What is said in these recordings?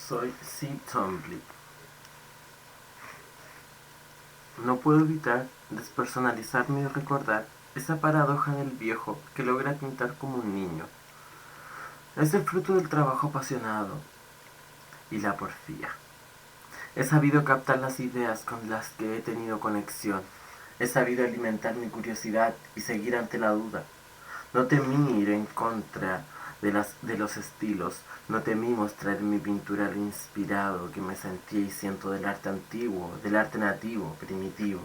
Soy C. Twombly. No puedo evitar despersonalizarme y recordar esa paradoja del viejo que logra pintar como un niño. Es el fruto del trabajo apasionado y la porfía. He sabido captar las ideas con las que he tenido conexión. He sabido alimentar mi curiosidad y seguir ante la duda. No temí ir en contra de los estilos. No temí mostrar en mi pintura lo inspirado que me sentía y siento del arte antiguo, del arte nativo, primitivo.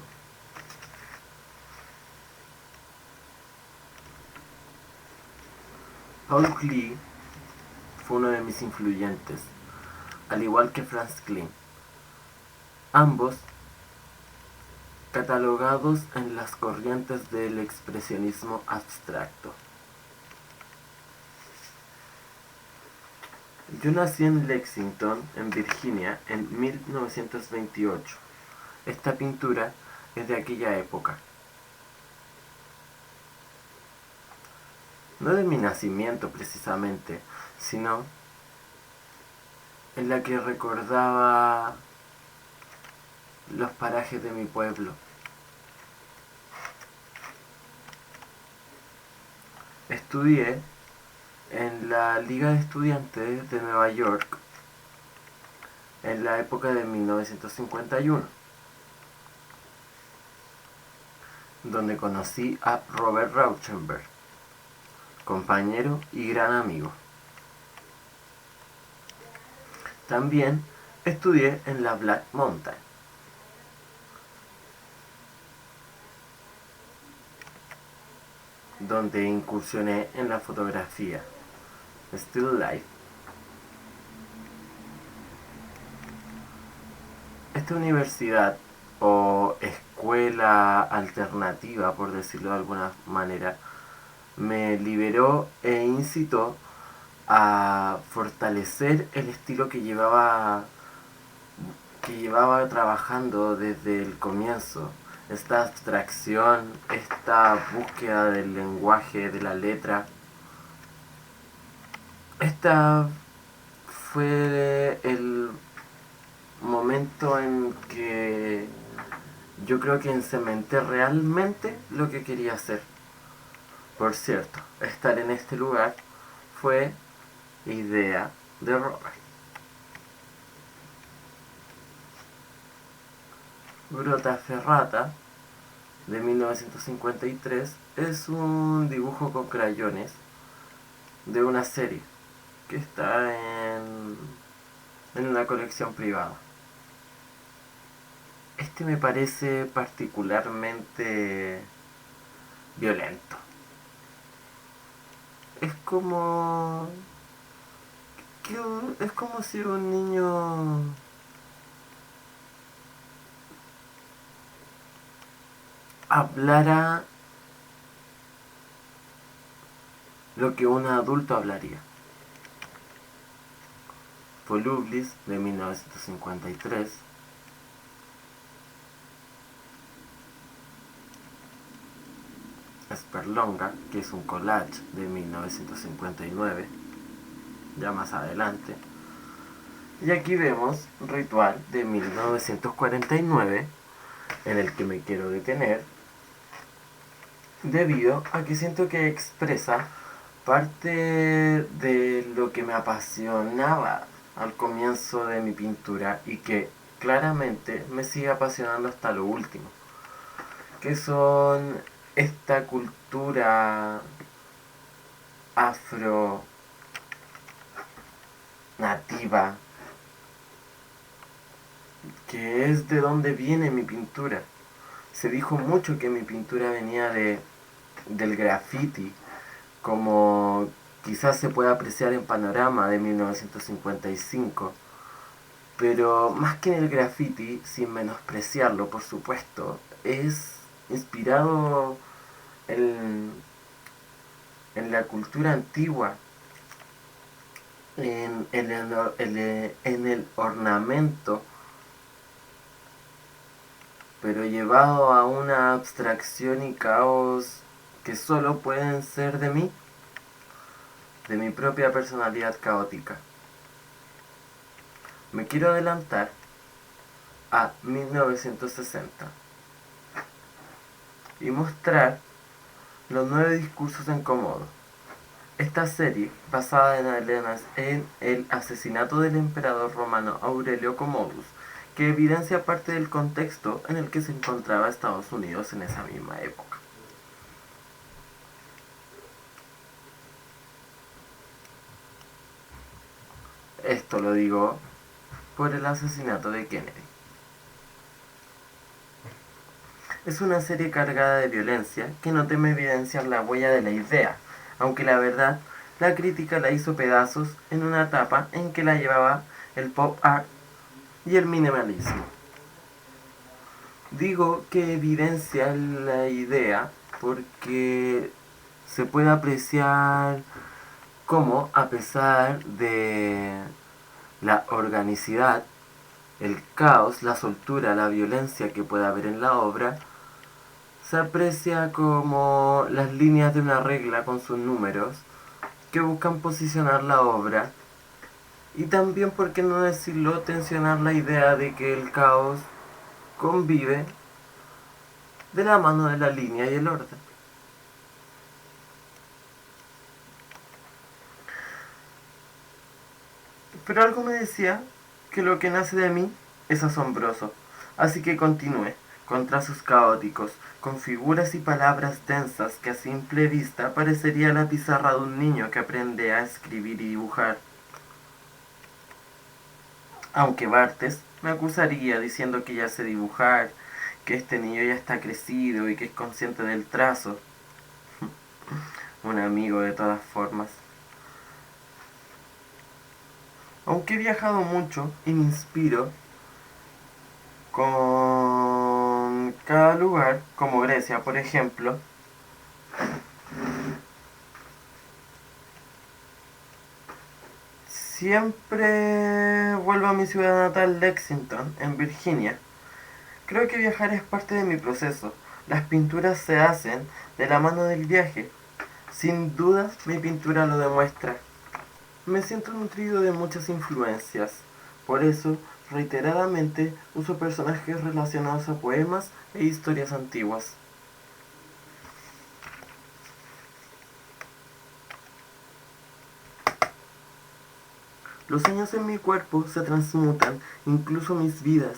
Paul Klee fue uno de mis influyentes, al igual que Franz Klee. Ambos catalogados en las corrientes del expresionismo abstracto. Yo nací en Lexington, en Virginia, en 1928. Esta pintura es de aquella época. No de mi nacimiento precisamente, sino en la que recordaba los parajes de mi pueblo. Estudié en la Liga de Estudiantes de Nueva York en la época de 1951, donde conocí a Robert Rauschenberg, compañero y gran amigo. También estudié en la Black Mountain, donde incursioné en la fotografía, still life. Esta universidad o escuela alternativa, por decirlo de alguna manera, me liberó e incitó a fortalecer el estilo que llevaba trabajando desde el comienzo. Esta abstracción, esta búsqueda del lenguaje, de la letra. Esta fue el momento en que yo creo que encementé realmente lo que quería hacer. Por cierto, estar en este lugar fue idea de Robert. Grota Ferrata, de 1953, es un dibujo con crayones de una serie que está en una colección privada. Este me parece particularmente violento. Es como... es como si un niño hablara lo que un adulto hablaría. Volubilis, de 1953. Sperlonga, que es un collage de 1959, ya más adelante. Y aquí vemos Ritual de 1949, en el que me quiero detener, debido a que siento que expresa parte de lo que me apasionaba al comienzo de mi pintura y que claramente me sigue apasionando hasta lo último, que son esta cultura afro nativa, que es de donde viene mi pintura. Se dijo mucho que mi pintura venía del graffiti, como quizás se puede apreciar en Panorama de 1955, pero más que en el graffiti, sin menospreciarlo por supuesto, es inspirado en, en la cultura antigua, en el ornamento, pero llevado a una abstracción y caos que solo pueden ser de mí, de mi propia personalidad caótica. Me quiero adelantar a 1960 y mostrar los 9 discursos en Komodo. Esta serie, basada en el asesinato del emperador romano Aurelio Commodus, que evidencia parte del contexto en el que se encontraba Estados Unidos en esa misma época. Esto lo digo por el asesinato de Kennedy. Es una serie cargada de violencia que no teme evidenciar la huella de la idea, aunque la verdad, la crítica la hizo pedazos en una etapa en que la llevaba el pop art y el minimalismo. Digo que evidencia la idea porque se puede apreciar cómo, a pesar de la organicidad, el caos, la soltura, la violencia que puede haber en la obra, se aprecia como las líneas de una regla con sus números que buscan posicionar la obra y también, por qué no decirlo, tensionar la idea de que el caos convive de la mano de la línea y el orden. Pero algo me decía que lo que nace de mí es asombroso, así que continué, con trazos caóticos, con figuras y palabras densas que a simple vista parecería la pizarra de un niño que aprende a escribir y dibujar. Aunque Bartes me acusaría diciendo que ya sé dibujar, que este niño ya está crecido y que es consciente del trazo. Un amigo de todas formas. Aunque he viajado mucho y me inspiro con cada lugar, como Grecia, por ejemplo, siempre vuelvo a mi ciudad natal, Lexington, en Virginia. Creo que viajar es parte de mi proceso. Las pinturas se hacen de la mano del viaje. Sin duda, mi pintura lo demuestra. Me siento nutrido de muchas influencias. Por eso, reiteradamente, uso personajes relacionados a poemas e historias antiguas. Los años en mi cuerpo se transmutan, incluso mis vidas.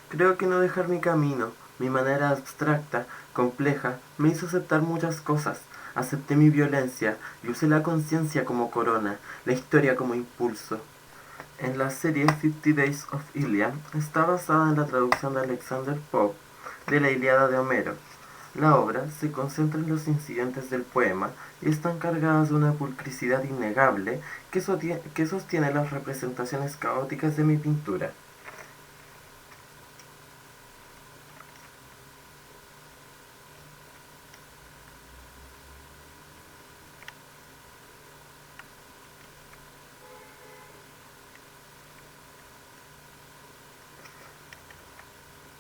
Creo que no dejar mi camino, mi manera abstracta, compleja, me hizo aceptar muchas cosas. Acepté mi violencia y usé la conciencia como corona, la historia como impulso. En la serie 50 Days of Iliad está basada en la traducción de Alexander Pope de la Ilíada de Homero. La obra se concentra en los incidentes del poema y están cargadas de una pulcricidad innegable que sostiene las representaciones caóticas de mi pintura.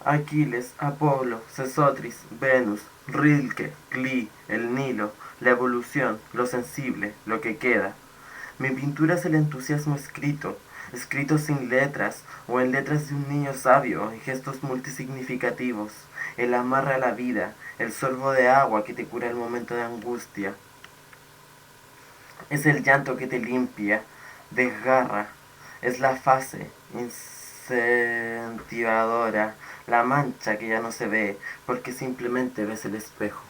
Aquiles, Apolo, Sesotris, Venus, Rilke, Klee, el Nilo, la evolución, lo sensible, lo que queda. Mi pintura es el entusiasmo escrito, escrito sin letras o en letras de un niño sabio, en gestos multisignificativos, el amarre a la vida, el sorbo de agua que te cura el momento de angustia. Es el llanto que te limpia, desgarra, es la fase incentivadora, la mancha que ya no se ve porque simplemente ves el espejo.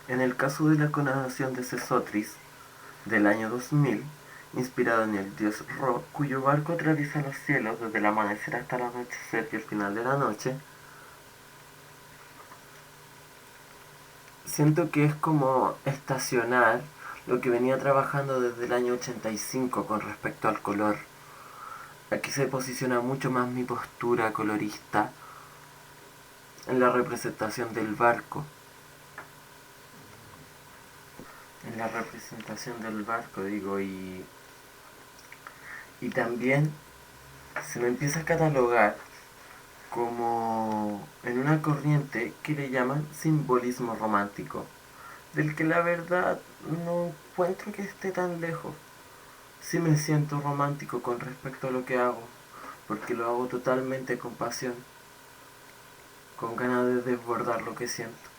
En el caso de la coronación de Sesotris, del año 2000, inspirado en el dios Ro, cuyo barco atraviesa los cielos desde el amanecer hasta el anochecer y el final de la noche, siento que es como estacionar lo que venía trabajando desde el año 85 con respecto al color. Aquí se posiciona mucho más mi postura colorista en la representación del barco. En la representación del barco, digo, y también se me empieza a catalogar como en una corriente que le llaman simbolismo romántico, del que la verdad no encuentro que esté tan lejos. Sí me siento romántico con respecto a lo que hago, porque lo hago totalmente con pasión, con ganas de desbordar lo que siento.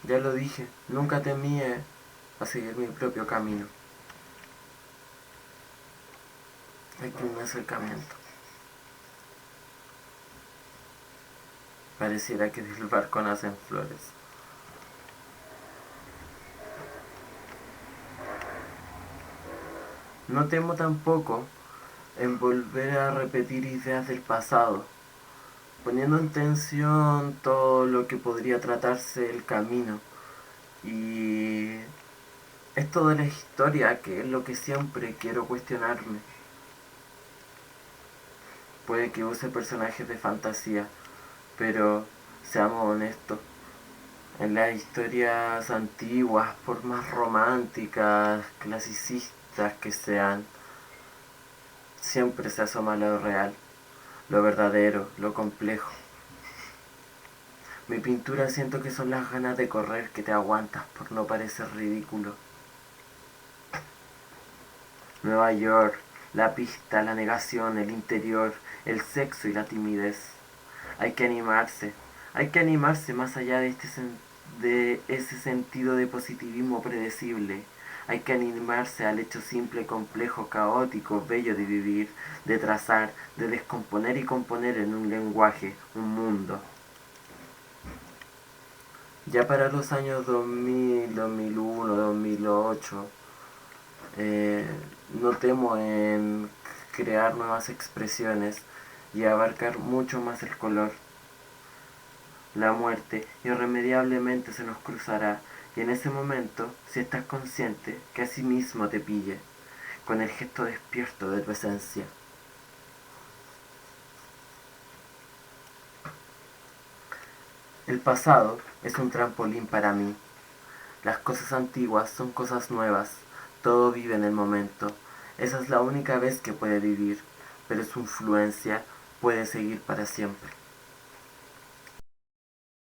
Ya lo dije, nunca temí a seguir mi propio camino. Hay que un acercamiento. Pareciera que del barco nacen flores. No temo tampoco en volver a repetir ideas del pasado, poniendo en tensión todo lo que podría tratarse el camino. Y esto de la historia, que es lo que siempre quiero cuestionarme. Puede que use personajes de fantasía, pero seamos honestos, en las historias antiguas, por más románticas, clasicistas que sean, siempre se asoma lo real, lo verdadero, lo complejo. Mi pintura siento que son las ganas de correr que te aguantas por no parecer ridículo. Nueva York, la pista, la negación, el interior, el sexo y la timidez. Hay que animarse, hay que animarse más allá de ese sentido de positivismo predecible. Hay que animarse al hecho simple, complejo, caótico, bello de vivir, de trazar, de descomponer y componer en un lenguaje, un mundo. Ya para los años 2000, 2001, 2008, eh, no temo en crear nuevas expresiones y abarcar mucho más el color. La muerte irremediablemente se nos cruzará y en ese momento, si estás consciente, que así mismo te pille, con el gesto despierto de tu esencia. El pasado es un trampolín para mí. Las cosas antiguas son cosas nuevas. Todo vive en el momento. Esa es la única vez que puede vivir, pero su influencia puede seguir para siempre.